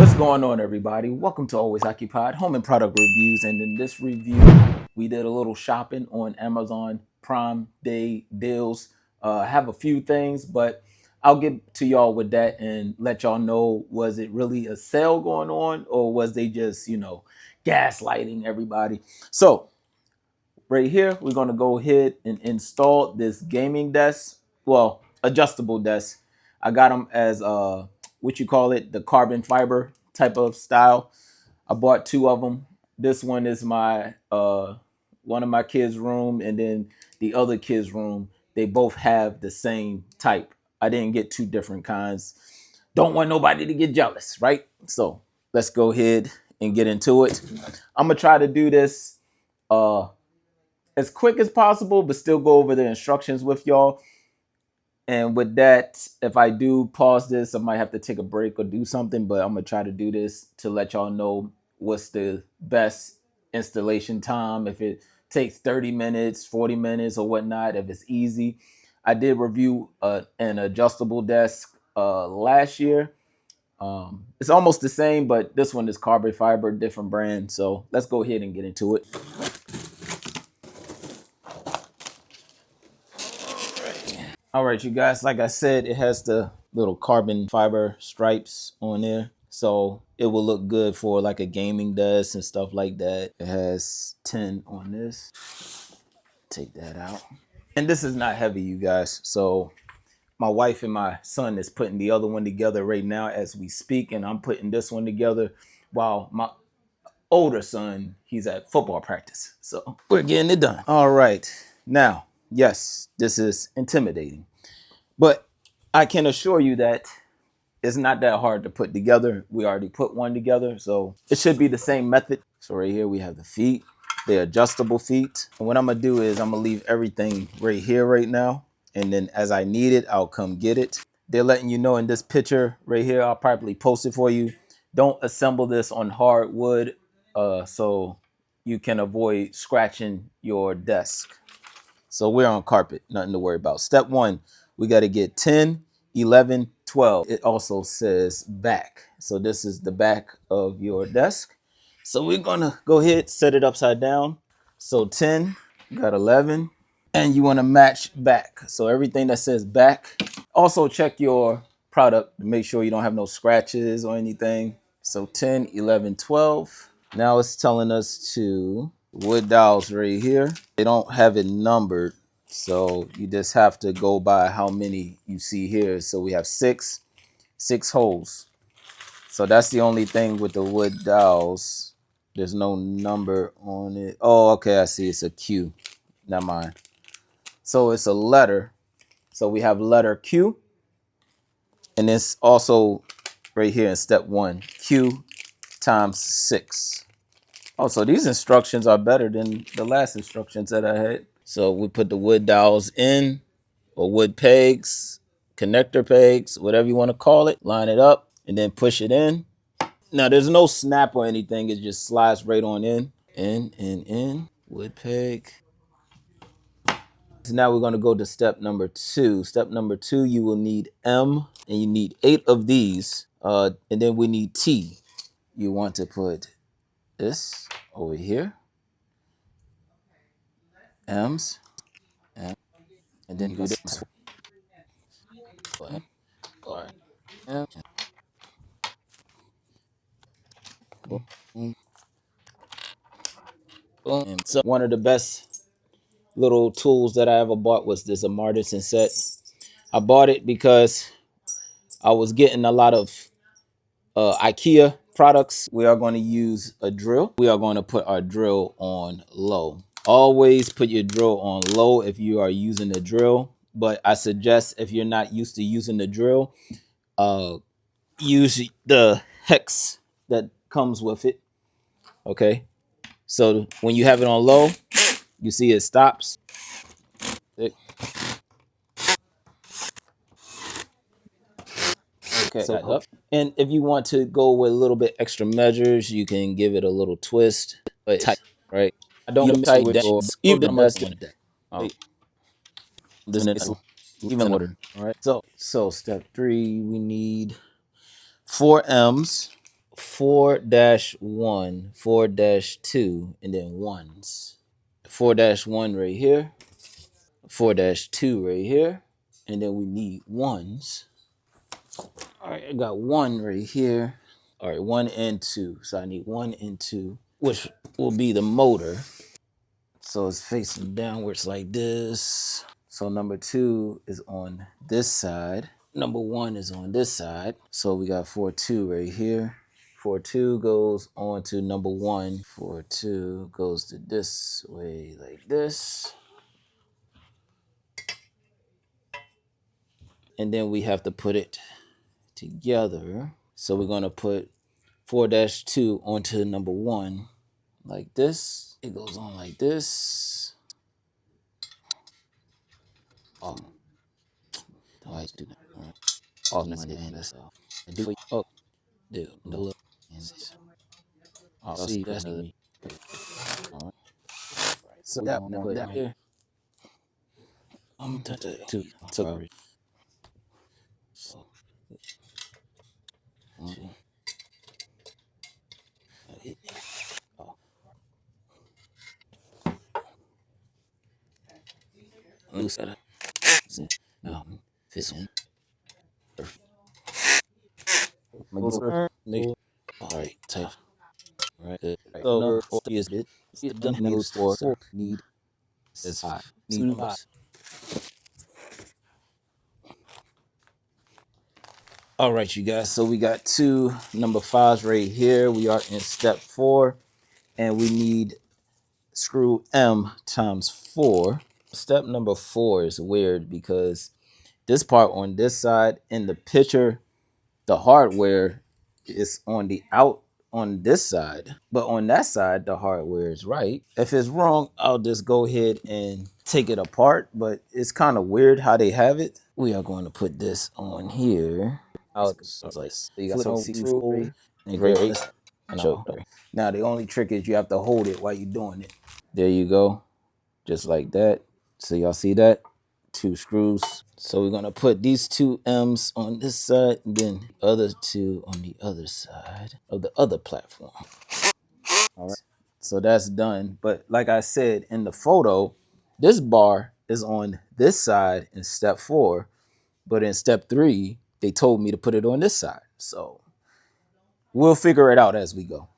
What's going on, everybody? Welcome to Always Occupied Home and Product Reviews. And in this review, we did a little shopping on Amazon Prime Day deals. I have a few things, but I'll get to y'all with that and let y'all know, was it really a sale going on, or was they just, gaslighting everybody? So right here, we're going to go ahead and install this gaming desk. Well, adjustable desk. I got them as what you call it, the carbon fiber type of style. I bought two of them. This one is my one of my kids' room, and then the other kids' room. They both have the same type. I didn't get two different kinds. Don't want nobody to get jealous, right? So let's go ahead and get into it. I'm gonna try to do this uh as quick as possible, but still go over the instructions with y'all. And with that, if I do pause this, I might have to take a break or do something, but I'm gonna try to do this to let y'all know what's the best installation time. If it takes 30 minutes, 40 minutes, or whatnot, if it's easy. I did review an adjustable desk last year. It's almost the same, but this one is carbon fiber, different brand. So let's go ahead and get into it. All right, you guys, like I said, it has the little carbon fiber stripes on there. So it will look good for like a gaming desk and stuff like that. It has 10 on this. Take that out. And this is not heavy, you guys. So my wife and my son is putting the other one together right now as we speak. And I'm putting this one together while my older son, he's at football practice. So we're getting it done. All right. Now, yes, this is intimidating. But I can assure you that it's not that hard to put together. We already put one together, so it should be the same method. So right here we have the feet, the adjustable feet. And what I'm gonna do is I'm gonna leave everything right here right now. And then as I need it, I'll come get it. They're letting you know in this picture right here, I'll probably post it for you. Don't assemble this on hardwood so you can avoid scratching your desk. So we're on carpet, nothing to worry about. Step one, we got to get 10, 11, 12. It also says back. So this is the back of your desk. So we're going to go ahead, set it upside down. So 10, got 11, and you want to match back. So everything that says back. Also check your product to make sure you don't have no scratches or anything. So 10, 11, 12. Now it's telling us to wood dowels right here. They don't have it numbered, so you just have to go by how many you see here. So we have six holes. So that's the only thing with the wood dowels. There's no number on it. Oh, okay, I see. It's a Q. Never mind. So it's a letter. So we have letter Q, and it's also right here in step one, Q times 6. Oh, so these instructions are better than the last instructions that I had. So we put the wood dowels in, or wood pegs, connector pegs, whatever you want to call it. Line it up and then push it in. Now there's no snap or anything. It just slides right on in. In, wood peg. So now we're going to go to step number 2. Step number 2, you will need M, and you need 8 of these. And then we need T. You want to put this over here. M's. M. And then do this. And so one of the best little tools that I ever bought was this Amartison set. I bought it because I was getting a lot of IKEA products. We are going to use a drill. We are going to put our drill on low. Always put your drill on low if you are using a drill. But I suggest if you're not used to using the drill, use the hex that comes with it. Okay. So when you have it on low, you see it stops. Okay, so up. And if you want to go with a little bit extra measures, you can give it a little twist. But tight, right? I don't tight that or even the best one day. This is even order. All right. So step 3, we need 4 M's. 4-1, 4-2, and then ones. 4-1 right here, 4-2 right here, and then we need ones. All right, I got one right here. All right, 1 and 2. So I need 1 and 2, which will be the motor. So it's facing downwards like this. So number 2 is on this side. Number 1 is on this side. So we got 4-2 right here. 4-2 goes on to number 1. 4-2 goes to this way like this. And then we have to put it together. So we're going to put 4-2 onto number 1 like this. It goes on like this. Oh, I do that. All right. Oh, my hand. Oh, dude, no. Oh, see, that's another. All right. So that one put that here. Touch it too. So, loose that. No, fits in. Perfect. All right, tight. All right, good. So number 4 is it. Number 4 need is 5. Need 5. All right, you guys. So we got 2 number 5s right here. We are in step 4, and we need screw M times 4. Step number 4 is weird because this part on this side in the picture, the hardware is on the out on this side, but on that side, the hardware is right. If it's wrong, I'll just go ahead and take it apart, but it's kind of weird how they have it. We are going to put this on here. It's like, so you got some screw and grade 8. Now, the only trick is you have to hold it while you're doing it. There you go. Just like that. So y'all see that? 2 screws. So we're gonna put these 2 M's on this side and then the other 2 on the other side of the other platform. All right. So that's done. But like I said in the photo, this bar is on this side in step 4, but in step 3, they told me to put it on this side. So we'll figure it out as we go.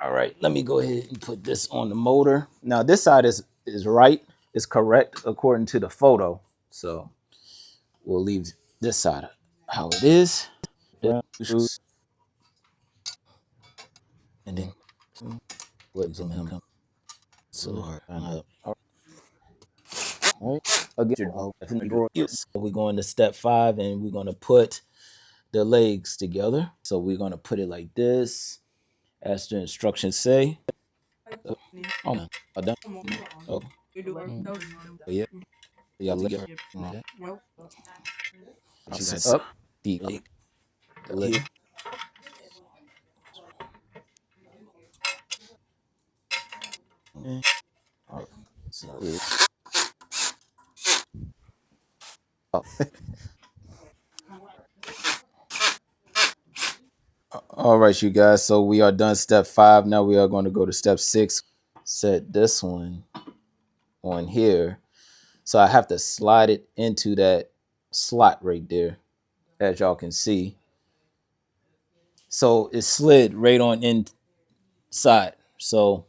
All right, let me go ahead and put this on the motor. Now this side is right, is correct according to the photo. So we'll leave this side how it is. And then let them come so hard. All right. Again, so we're going to step 5 and we're going to put the legs together. So we're going to put it like this, as the instructions say. Oh, no. Done. Oh. Yeah. Yeah, together. Up the leg. All right. So up. All right, you guys. So we are done step 5. Now we are going to go to step 6. Set this one on here. So I have to slide it into that slot right there, as y'all can see. So it slid right on inside. So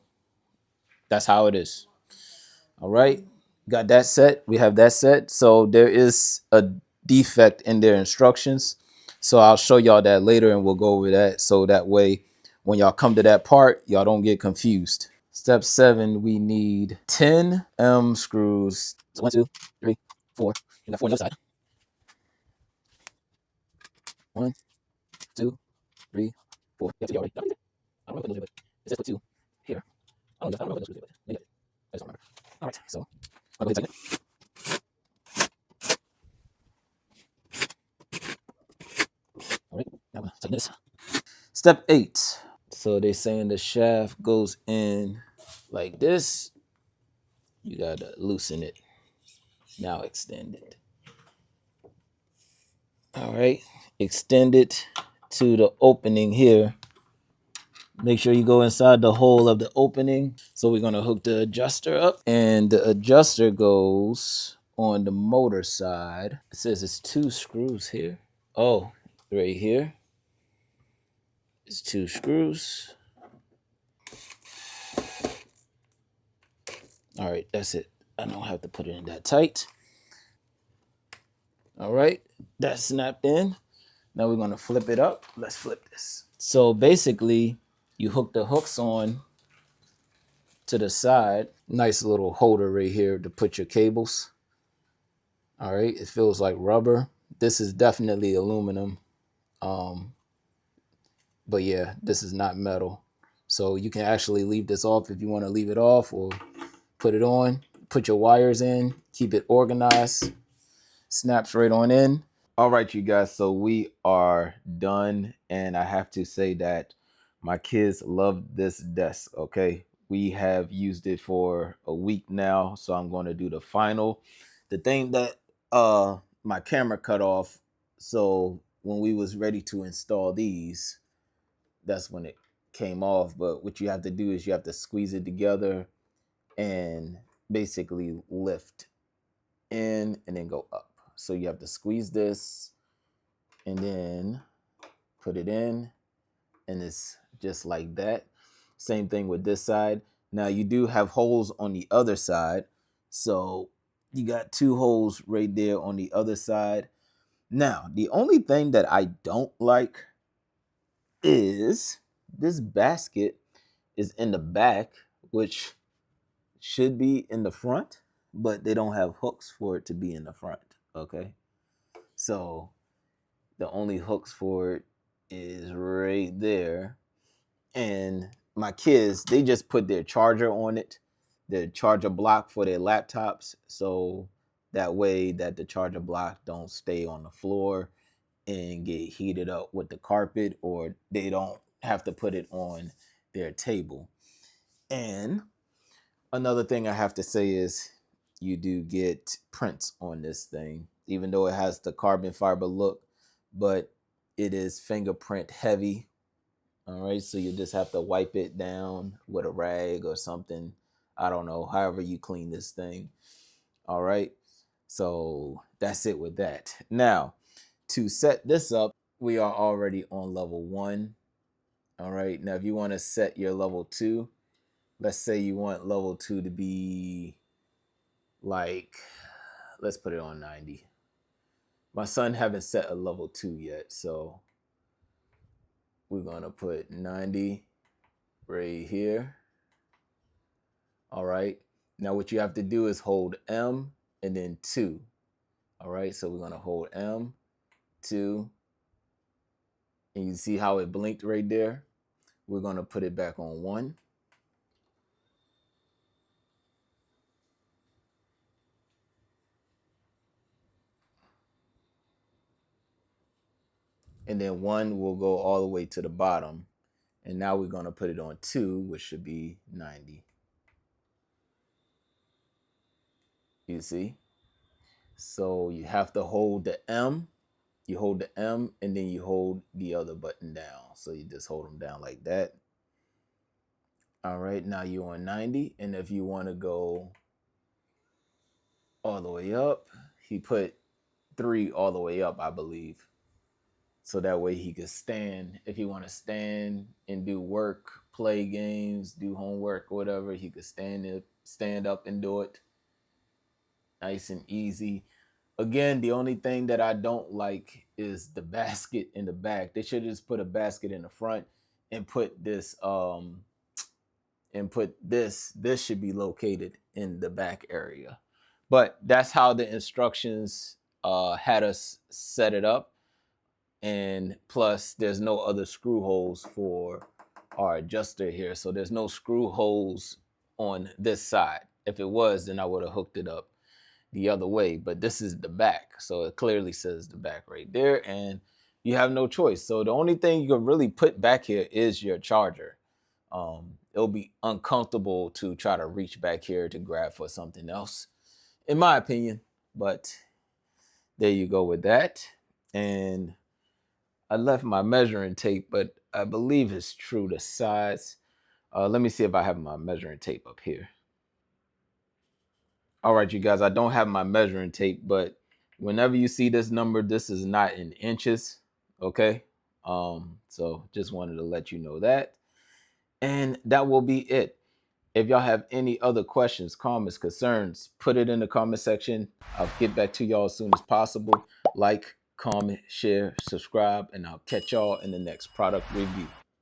that's how it is. All right. Got that set. We have that set. So there is a defect in their instructions. So I'll show y'all that later and we'll go over that. So that way, when y'all come to that part, y'all don't get confused. Step 7, we need 10 M screws. So 1, 2, 3, 4. We got 4 on the other side. 1, 2, 3, 4. Yeah, so I don't know if it says put 2 here. I don't know if it maybe I just don't remember. All right, so I'll go ahead and tighten it. All right, now I'm gonna tighten this. Step 8. So they're saying the shaft goes in like this. You gotta loosen it. Now extend it. All right, extend it to the opening here. Make sure you go inside the hole of the opening. So we're gonna hook the adjuster up, and the adjuster goes on the motor side. It says it's 2 screws here. Oh, right here. It's 2 screws. All right, that's it. I don't have to put it in that tight. All right, that's snapped in. Now we're gonna flip it up. Let's flip this. So basically, you hook the hooks on to the side. Nice little holder right here to put your cables. All right, it feels like rubber. This is definitely aluminum. But yeah, this is not metal. So you can actually leave this off if you want to leave it off, or put it on. Put your wires in, keep it organized. Snaps right on in. All right, you guys, so we are done, and I have to say that my kids love this desk. Okay, we have used it for a week now, so I'm going to do the final. The thing that my camera cut off, so when we was ready to install these, that's when it came off. But what you have to do is you have to squeeze it together and basically lift in and then go up. So you have to squeeze this and then put it in, and it's just like that. Same thing with this side. Now you do have holes on the other side, so you got 2 holes right there on the other side. Now the only thing that I don't like is this basket is in the back, which should be in the front, but they don't have hooks for it to be in the front. Okay, so the only hooks for it is right there. And my kids, they just put their charger on it, their charger block for their laptops, so that way that the charger block don't stay on the floor and get heated up with the carpet, or they don't have to put it on their table. And another thing I have to say is you do get prints on this thing, even though it has the carbon fiber look, but it is fingerprint heavy. All right, so you just have to wipe it down with a rag or something. I don't know, however you clean this thing. All right, so that's it with that. Now, to set this up, we are already on level 1. All right, now if you want to set your level 2, let's say you want level 2 to be like, let's put it on 90. My son haven't set a level 2 yet, so we're gonna put 90 right here. All right, now what you have to do is hold M and then 2. All right, so we're gonna hold M, 2, and you see how it blinked right there. We're gonna put it back on 1. And then 1 will go all the way to the bottom. And now we're gonna put it on 2, which should be 90. You see? So you have to hold the M. You hold the M and then you hold the other button down. So you just hold them down like that. All right, now you're on 90. And if you want to go all the way up, he put 3 all the way up, I believe. So that way he could stand. If he want to stand and do work, play games, do homework, or whatever, he could stand up and do it. Nice and easy. Again, the only thing that I don't like is the basket in the back. They should just put a basket in the front and put this this should be located in the back area. But that's how the instructions had us set it up. And plus there's no other screw holes for our adjuster here. So there's no screw holes on this side. If it was, then I would have hooked it up the other way, but this is the back, so it clearly says the back right there, and you have no choice. So the only thing you can really put back here is your charger. It'll be uncomfortable to try to reach back here to grab for something else, in my opinion, but there you go with that. And I left my measuring tape, but I believe it's true to size. Let me see if I have my measuring tape up here. All right, you guys, I don't have my measuring tape, but whenever you see this number, this is not in inches, okay? So just wanted to let you know that. And that will be it. If y'all have any other questions, comments, concerns, put it in the comment section. I'll get back to y'all as soon as possible. Like, comment, share, subscribe, and I'll catch y'all in the next product review.